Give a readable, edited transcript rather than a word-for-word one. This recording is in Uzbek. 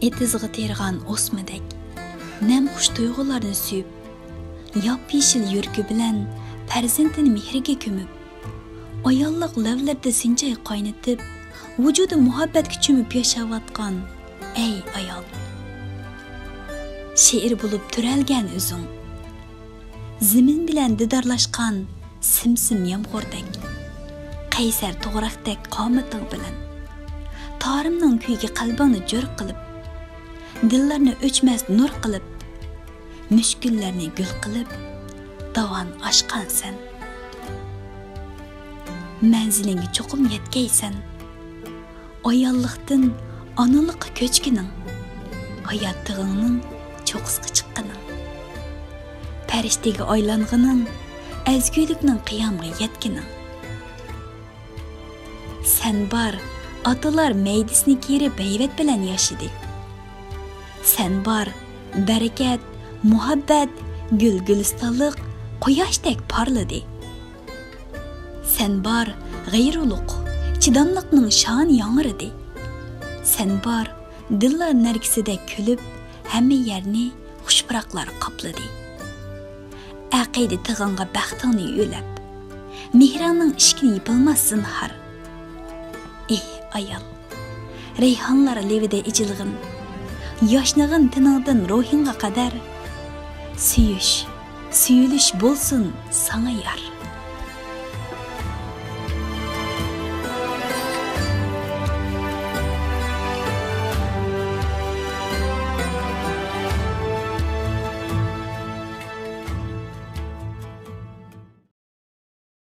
etizg'i tergan o'smidek nem xush tuyg'ularni suyib, yap-yeshil yurgi bilan farzandini mehriga ko'mib, ayollik lavlarda sinjay qaynatib, vujudi muhabbatga cho'mib yashayotgan ey ayol. She'r bo'lib turalgan o'zing, zimin bilan didorlashgan simsim yomg'ordek, qaysar to'g'raqdek qomating bilan tarimning kuyga qalbingni jo'r qilib, dillarni o'chmas nur qilib, mushkullarni gul qilib, davan oshqansan. Manzilingga cho'qim yetkaysan. Ayollikdan onalikqa ko'chkining, hayot tig'ingning cho'qisqa chiqqaning, farishtaga aylanganing, ezgulikning qiyomga yetkining. Sen bar, atalar meydisini kerib hayvat bilan yashidi. Sen bar, barakat, muhabbat, gul-gulistonlik quyoshdek parladi. Sen bar, g'ayruluq, chidamliqning sha'ni yangridi. Sen bar, dillar nargisida kulib, hamma yerni xushpuroqlar qopladi. Aqida tig'inga baxtingni yo'lab, mehrangning ishkini yipilmassin har. Ayol, rayhonlar levida ijilg'in, yoshnag'in tiningdan ruhingga qadar, suyulish bo'lsin sana yar.